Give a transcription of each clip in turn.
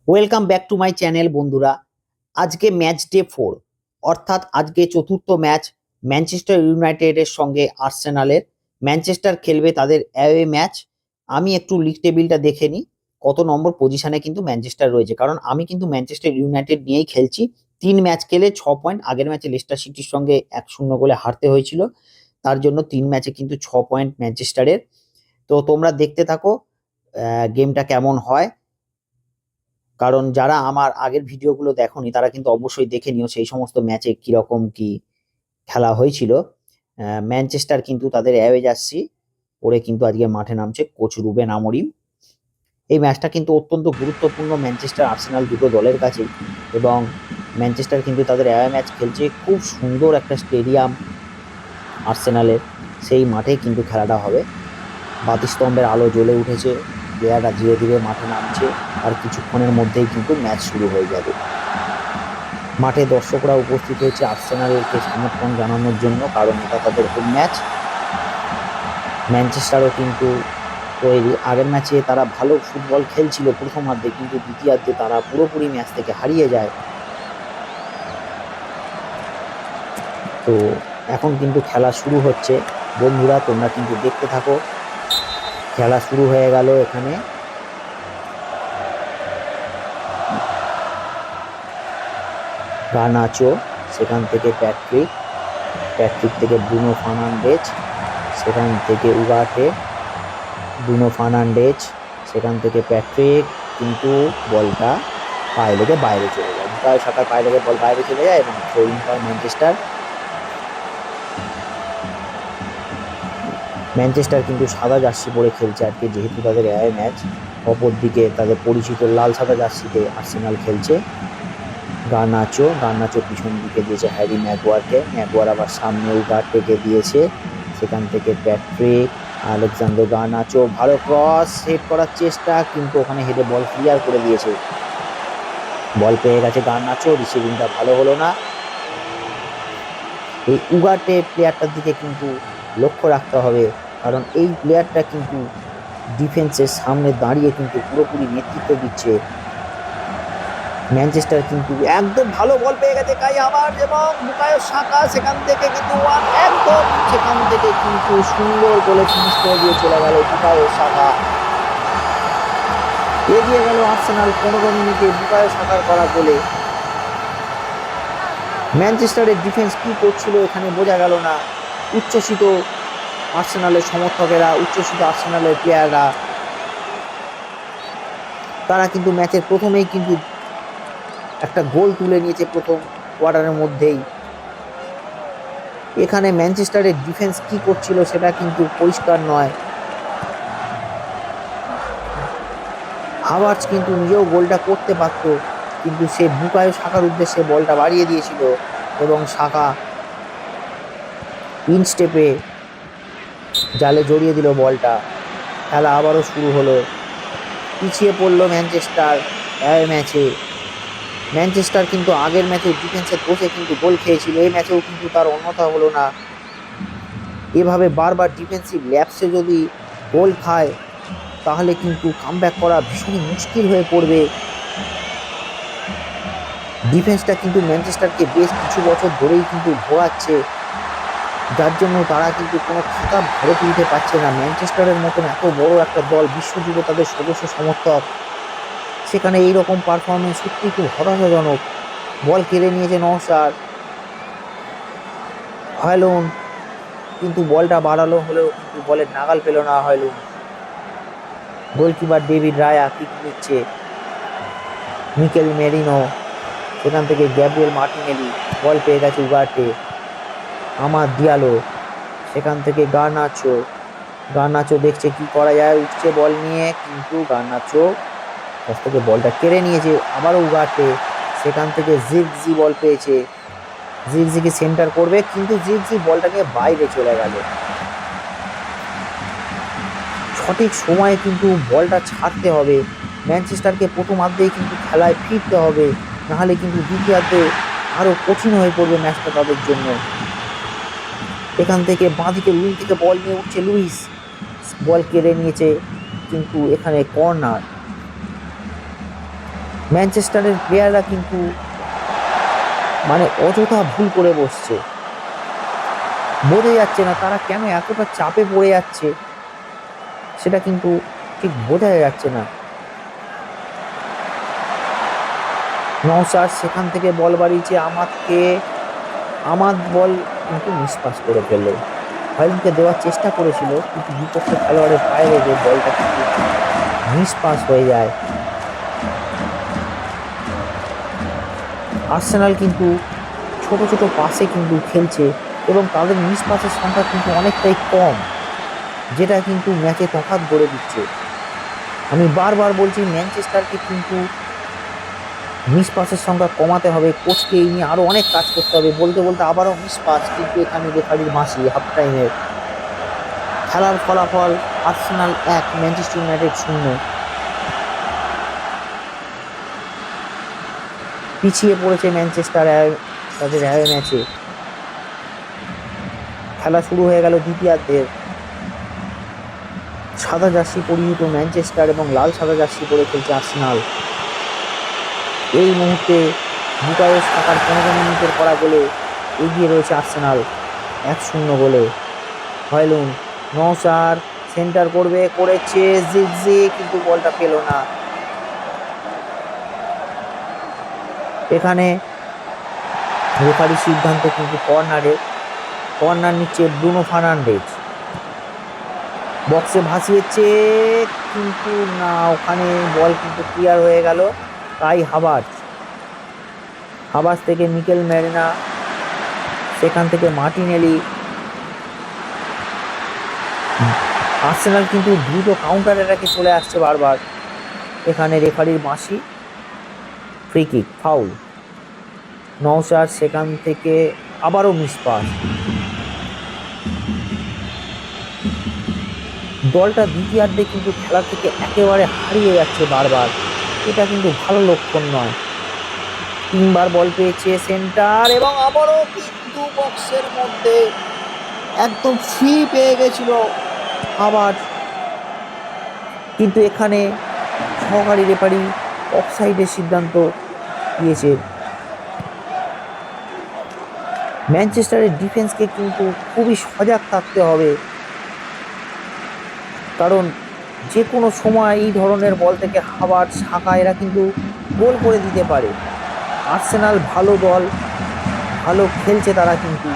Welcome back to my channel বন্ধুরা। আজকে match day 4, অর্থাৎ আজকে চতুর্থ ম্যাচ ম্যানচেস্টার ইউনাইটেডের সঙ্গে আর্সেনালের। ম্যানচেস্টার খেলবে তাদের অ্যাওয়ে ম্যাচ। আমি একটু লিগ টেবিলটা দেখে নিই কত নম্বর পজিশনে কিন্তু ম্যানচেস্টার রয়েছে, কারণ আমি কিন্তু ম্যানচেস্টার ইউনাইটেড নিয়েই খেলছি। 3 ম্যাচ খেলে 6 পয়েন্ট। আগের ম্যাচে লেস্টার সিটির সঙ্গে 1-0 গোলে হারতে হয়েছিল, তার জন্য 3 ম্যাচে কিন্তু 6 পয়েন্ট ম্যানচেস্টারের। তো তোমরা দেখতে থাকো গেমটা কেমন হয়, কারণ যারা আমার আগের ভিডিওগুলো দেখোনি তারা কিন্তু অবশ্যই দেখে নিও সেই সমস্ত ম্যাচে কিরকম কি খেলা হয়েছিল। ম্যানচেস্টার কিন্তু তাদের অ্যাওয়ে জার্সি পরে কিন্তু আজকে মাঠে নামছে কোচ রুবেন আমরিম। এই ম্যাচটা কিন্তু অত্যন্ত গুরুত্বপূর্ণ ম্যানচেস্টার আর্সেনাল দুটো দলের কাছেই, এবং ম্যানচেস্টার কিন্তু তাদের অ্যাওয়ে ম্যাচ খেলছে। খুব সুন্দর একটা স্টেডিয়াম আর্সেনালের, সেই মাঠে কিন্তু খেলাটা হবে। বাতিস্তম্ভের আলো জ্বলে উঠেছে, প্লেয়াররা ধীরে ধীরে মাঠে নামছে, আর কিছুক্ষণের মধ্যেই কিন্তু ম্যাচ শুরু হয়ে যাবে। মাঠে দর্শকরা উপস্থিত হয়েছে আর্সেনালকে সমর্থন জানানোর জন্য, কারণ এটা তাদের হোম ম্যাচ। ম্যানচেস্টারও কিন্তু তৈরি। আগের ম্যাচে তারা ভালো ফুটবল খেলছিল প্রথমার্ধে, কিন্তু দ্বিতীয়ার্ধে তারা পুরোপুরি ম্যাচ থেকে হারিয়ে যায়। তো এখন কিন্তু খেলা শুরু হচ্ছে বন্ধুরা, তোমরা কিন্তু দেখতে থাকো। খেলা শুরু হয়ে গেল। এখানে গার্নাচো, সেখান থেকে প্যাট্রিক থেকে ব্রুনো ফার্নান্ডেজ, সেখান থেকে উগাটে, ব্রুনো ফার্নান্ডেজ, সেখান থেকে প্যাট্রিক, কিন্তু বলটা পায়ে লেগে বাইরে চলে যায়। বুকায়ো সাকার পায়ে লেগে বল বাইরে চলে যায় এবং থ্রোইং পায় ম্যানচেস্টার। ম্যানচেস্টার কিন্তু সাদা জার্সি পরে খেলছে আজকে, যেহেতু তাদের অ্যাওয়ে ম্যাচ। অপরদিকে তাদের পরিচিত লাল সাদা জার্সিতে আর্সেনাল খেলছে। গার্নাচো পিছন দিকে দিয়েছে হ্যারি ম্যাগুয়ার আবার সামনে উগার্টেকে দিয়েছে। সেখান থেকে প্যাট্রিক, আলেকজান্ডার গার্নাচো, ভালো ক্রস হেড করার চেষ্টা, কিন্তু ওখানে হেডে বল ক্লিয়ার করে দিয়েছে। বল পেয়ে গেছে গার্নাচো, রিসিভিংটা ভালো হলো না। এই উগার্টে প্লেয়ারটার দিকে কিন্তু লক্ষ্য রাখতে হবে, কারণ এই প্লেয়ারটা কিন্তু ডিফেন্সের সামনে দাঁড়িয়ে কিন্তু পুরোপুরি নেতৃত্ব দিচ্ছে। ম্যানচেস্টার কিন্তু একদম ভালো বল পেয়ে গেছে কাই হাভার্টজ এবং বুকায়ো সাকা, সেখান থেকে কিন্তু একদম সেখান থেকে কিন্তু সুন্দর গোলে ফিনিশ করে দিয়ে চলে গেল বুকায়ো সাকা। এগিয়ে গেল আর্সেনাল 15 মিনিটে বুকায়ো সাকার করা গোলে। ম্যানচেস্টারের ডিফেন্স কি করছিল এখানে বোঝা গেল না। উচ্ছ্বসিত আর্সেনালের সমর্থকেরা, উচ্ছ্বসিত আর্সেনালের প্লেয়াররা, তারা কিন্তু ম্যাচের প্রথমেই কিন্তু একটা গোল তুলে নিয়েছে প্রথম কোয়ার্টারের মধ্যেই। এখানে ম্যানচেস্টারের ডিফেন্স কি করছিল সেটা কিন্তু পরিষ্কার নয়। হাভার্টজ কিন্তু নিজেও গোলটা করতে পারত, কিন্তু সে বুকায়ো সাকার উদ্দেশ্যে বলটা বাড়িয়ে দিয়েছিল এবং সাকা ইন স্টেপে জালে জড়িয়ে দিল বলটা। খেলা আবারও শুরু হলো। পিছিয়ে পড়লো ম্যানচেস্টার অ্যাওয়ে ম্যাচে। ম্যানচেস্টার কিন্তু আগের ম্যাচে ডিফেন্সের দোষে কিন্তু গোল খেয়েছিল, এই ম্যাচেও কিন্তু তার অন্যথা হলো না। এভাবে বারবার ডিফেন্সিভ ল্যাপসে যদি গোল খায় তাহলে কিন্তু কামব্যাক করা ভীষণই মুশকিল হয়ে পড়বে। ডিফেন্সটা কিন্তু ম্যানচেস্টারকে বেশ কিছু বছর ধরেই কিন্তু ভোগাচ্ছে, যার জন্য তারা কিন্তু কোনো খেতাব ঘরে তুলতে পারছে না। ম্যানচেস্টারের মতন এত বড় একটা দল, বিশ্বজুড়ে তাদের সদস্য সমর্থক, সেখানে এইরকম পারফরমেন্স সত্যি খুব হতাশাজনক। বল কেড়ে নিয়েছে নওশাদ, হয়লুন কিন্তু বলটা বাড়ালো হলেও কিন্তু বলের নাগাল পেল না হয়লুন। গোলকিপার ডেভিড রায়া কিক নিচ্ছে। মিকেল মেরিনো, সেখান থেকে গ্যাব্রিয়েল মার্টিনেলি, বল পেয়ে গেছে উগার্টে। আমার দিয়ালো, সেখান থেকে গার্নাচো দেখছে কি করা যায়, উঠছে বল নিয়ে, কিন্তু গার্নাচো কাছ থেকে বলটা কেড়ে নিয়েছে। আবারও উগার্টে, সেখান থেকে জিগজি বল পেয়েছে, জিগজিকে সেন্টার করবে, কিন্তু জিগজি বলটা নিয়ে বাইরে চলে গেল। সঠিক সময়ে কিন্তু বলটা ছাড়তে হবে। ম্যানচেস্টারকে প্রথমার্ধেই কিন্তু খেলায় ফিরতে হবে, নাহলে কিন্তু দ্বিতীয়ার্ধে আরও কঠিন হয়ে পড়বে ম্যাচটা তাদের জন্য। এখান থেকে বাঁদিকে উইং থেকে বল নিয়ে উঠছে লুইস, বল কেড়ে নিয়েছে, কিন্তু এখানে কর্নার। ম্যানচেস্টারের প্লেয়াররা কিন্তু মানে অযথা ভুল করে বসছে, বোঝা যাচ্ছে না তারা কেন এতটা চাপে পড়ে যাচ্ছে, সেটা কিন্তু ঠিক বোঝা যাচ্ছে না। নওশাদ সেখান থেকে বল বাড়িয়েছে আমাদ বল কিন্তু মিসপাস করে ফেললো। হয়লুনকে দেওয়ার চেষ্টা করেছিল কিন্তু বিপক্ষ খেলোয়াড়ের পায়ে লেগে বলটা কিন্তু মিসপাস হয়ে যায়। আর্সেনাল কিন্তু ছোট ছোট পাসে কিন্তু খেলছে এবং তাদের মিস পাসের সংখ্যা কিন্তু অনেকটাই কম, যেটা কিন্তু ম্যাচে তফাৎ গড়ে দিচ্ছে। আমি বারবার বলছি ম্যানচেস্টারকে কিন্তু মিস পাসের সংখ্যা কমাতে হবে, কোচকে এই নিয়ে আরো অনেক কাজ করতে হবে। বলতে বলতে আবারও মিস পাস, কিন্তু এখানে রেফারির মাসি হাফ টাইমের খেলার ফলাফল আর্সেনাল 1 ম্যানচেস্টার ইউনাইটেড 0। পিছিয়ে পড়েছে ম্যানচেস্টার তাদের অ্যাওয়ে ম্যাচে। খেলা শুরু হয়ে গেল দ্বিতীয়ার্ধের। সাদা জার্সি পরিহিত ম্যানচেস্টার এবং লাল সাদা জার্সি পরে খেলছে আর্সেনাল। এই মুহূর্তে বুকায়ো সাকার 15 মিনিটের করা গোলে এগিয়ে রয়েছে আর্সেনাল 1-0 গোলে। হয়লুন নওশাদ সেন্টার করেছে জিগজি, কিন্তু বলটা পেল না। এখানে রেফারির সিদ্ধান্ত কিন্তু কর্নার নিচ্ছে ব্রুনো ফার্নান্ডেজ। বক্সে ভাসিয়েছে কিন্তু না, ওখানে বল কিন্তু ক্লিয়ার হয়ে গেল। কাই হাভার্টজ থেকে মিকেল মেরিনা, সেখান থেকে মার্টিনেলি। আর্সেনাল কিন্তু দ্রুত কাউন্টার অ্যাটাকে চলে আসছে বারবার। এখানে রেফারির মাসি, ফ্রি কিক, ফাউল। নওশাদ সেখান থেকে আবারও মিস পাস। দলটা দ্বিতীয়ার্ধে কিন্তু খেলা থেকে একেবারে হারিয়ে যাচ্ছে বারবার, এটা কিন্তু ভালো লক্ষণ নয়। 3বার বল পেয়েছে সেন্টার এবং আবারও কিন্তু বক্সের মধ্যে একদম ফ্রি পেয়ে গেছিল আবার, কিন্তু এখানে সহকারী রেফারি অফসাইডের সিদ্ধান্ত দিয়েছে। ম্যানচেস্টারের ডিফেন্সকে কিন্তু খুবই সজাগ থাকতে হবে, কারণ যে কোনো সময় এই ধরনের বল থেকে হাভার্টজ, সাকা এরা কিন্তু গোল করে দিতে পারে। আর্সেনাল ভালো দল, ভালো খেলছে তারা, কিন্তু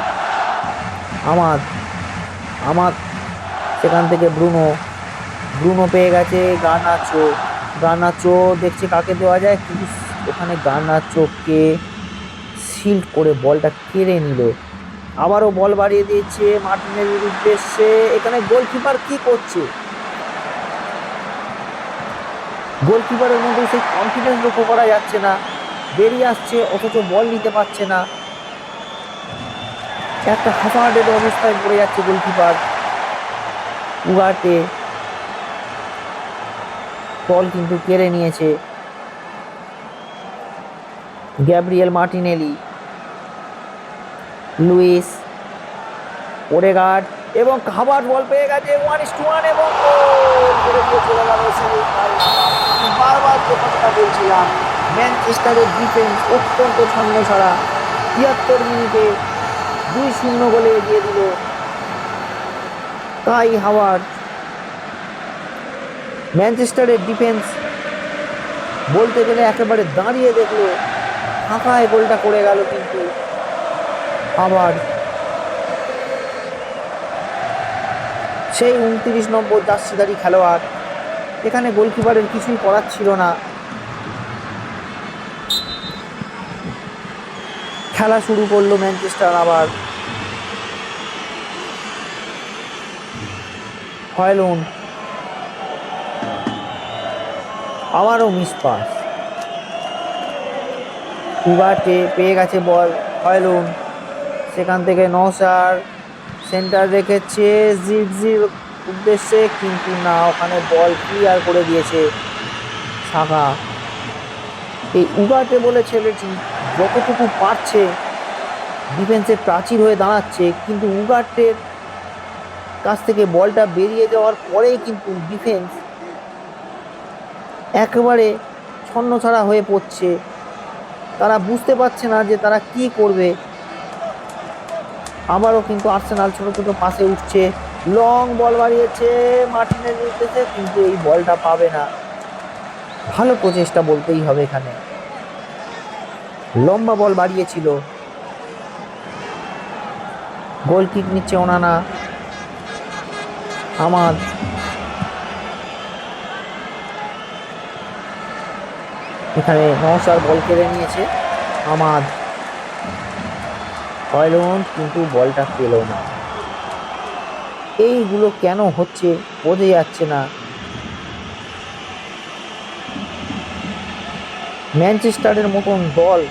আমার সেখান থেকে ব্রুনো পেয়ে গেছে গার্নাচো দেখছে কাকে দেওয়া যায়, কিন্তু ওখানে গার্নাচোকে শিল্ড করে বলটা কেড়ে নিল। আবারও বল বাড়িয়ে দিয়েছে মার্টিনেলির উদ্দেশ্যে। এখানে গোলকিপার কি করছে? গোলকিপারের মধ্যে সেই কনফিডেন্স লক্ষ্য করা যাচ্ছে না, বেরিয়ে আসছে অথচ বল নিতে পারছে না। একটা হাফার্ডেড অবস্থায় পড়ে যাচ্ছে গোলকিপার। উগাটে বল কিন্তু কেড়ে নিয়েছে। গ্যাব্রিয়েল মার্টিনেলি, লুইস ওডেগার্ড এবং হাভার্টজ বল পেয়ে গেছে 1-1 এবং বারবার যে কথাটা বলছিলাম, ম্যানচেস্টারের ডিফেন্স অত্যন্ত ছন্নছাড়া। 73 মিনিটে 2-0 গোলে এগিয়ে দিল কাই হাভার্টজ। ম্যানচেস্টারের ডিফেন্স বলতে গেলে একেবারে দাঁড়িয়ে দেখলো, ফাঁকায় গোলটা করে গেল, কিন্তু আবার সেই 29 নম্বর জার্সিধারী খেলোয়াড়, এখানে গোলকিপারের কিছুই করার ছিল না। খেলা শুরু করলো ম্যানচেস্টার আবার। হয়লুন আবারও মিস পাস। উগাটে পেয়ে গেছে বল, হয়লুন সেখান থেকে নওশাদ সেন্টার রেখেছে জিগজির উদ্দেশ্যে, কিন্তু না, ওখানে বল ক্লিয়ার করে দিয়েছে সাকা। এই উগাটে বলে ছেলেটি যতটুকু পারছে ডিফেন্সের প্রাচীর হয়ে দাঁড়াচ্ছে, কিন্তু উগাটের কাছ থেকে বলটা বেরিয়ে যাওয়ার পরেই কিন্তু ডিফেন্স একেবারে ছন্নছাড়া হয়ে পড়ছে, তারা বুঝতে পারছে না যে তারা কি করবে। আবারও কিন্তু আর্সেনাল ছোট ছোট পাসে উঠছে, লং বল বাড়িয়েছে মার্টিনের নির্দেশে, কিন্তু এই বলটা পাবে না। ভালো প্রচেষ্টা বলতেই হবে এখানে, লম্বা বল বাড়িয়েছিল। গোল কিক নিচ্ছে ওনানা, আমাদ, এখানে নওশার বল কেড়ে নিয়েছে, আমাদ, হয়লুন্ড কিন্তু বলটা পেল না। এইগুলো কেন হচ্ছে বোঝা যাচ্ছে না। ম্যানচেস্টারের মতন দল,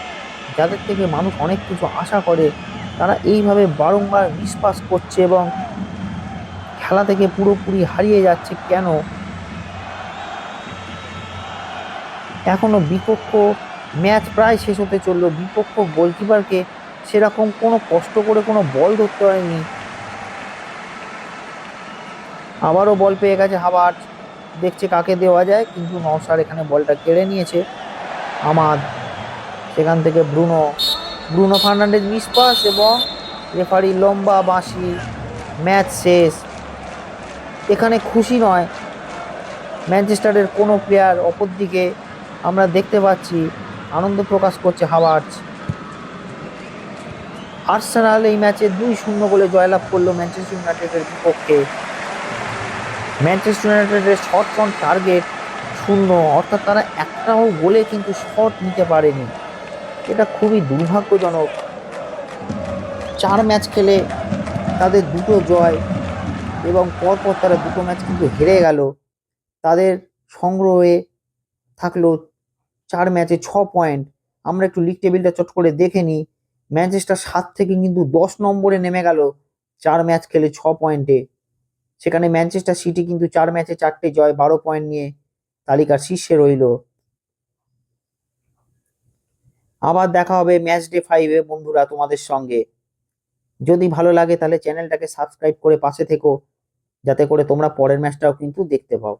যাদের থেকে মানুষ অনেক কিছু আশা করে, তারা এইভাবে বারংবার মিসপাস করছে এবং খেলা থেকে পুরোপুরি হারিয়ে যাচ্ছে কেন? এখনো বিপক্ষ ম্যাচ প্রায় শেষ হতে চললো, বিপক্ষ গোলকিপারকে সেরকম কোনো কষ্ট করে কোনো বল ধরতে হয়নি। আবারও বল পেয়ে গেছে হাভার্টজ, দেখছে কাকে দেওয়া যায়, কিন্তু নওশার এখানে বলটা কেড়ে নিয়েছে। আমাদ, সেখান থেকে ব্রুনো, ব্রুনো ফার্নান্ডেজ মিসপাস এবং রেফারি লম্বা বাঁশি, ম্যাচ শেষ। এখানে খুশি নয় ম্যানচেস্টারের কোনো প্লেয়ার, অপরদিকে আমরা দেখতে পাচ্ছি আনন্দ প্রকাশ করছে হাভার্টজ। আর্সেনাল এই ম্যাচে 2-0 গোলে জয়লাভ করলো ম্যানচেস্টার ইউনাইটেডের বিপক্ষে। ম্যানচেস্টার ইউনাইটেডের শট অন টার্গেট 0, অর্থাৎ তারা একটাও গোলে কিন্তু শট নিতে পারেনি। এটা খুবই দুর্ভাগ্যজনক। 4 ম্যাচ খেলে তাদের 2টো জয় এবং পরপর তারা 2টো ম্যাচ কিন্তু হেরে গেল। তাদের সংগ্রহে থাকলো 4 ম্যাচে 6 পয়েন্ট। আমরা একটু লিগ টেবিলটা চট করে দেখে নিই। ম্যানচেস্টার 7 থেকে কিন্তু 10 নম্বরে নেমে গেল 4 ম্যাচ খেলে 6 পয়েন্টে। সেখানে ম্যানচেস্টার সিটি কিন্তু 4 ম্যাচে 4টে জয়, 12 পয়েন্ট নিয়ে তালিকার শীর্ষে রইল। আবার দেখা হবে ম্যাচ ডে 5-এ বন্ধুরা তোমাদের সঙ্গে। যদি ভালো লাগে তাহলে চ্যানেলটাকে সাবস্ক্রাইব করে পাশে থেকো, যাতে করে তোমরা পরের ম্যাচটাও কিন্তু দেখতে পাও।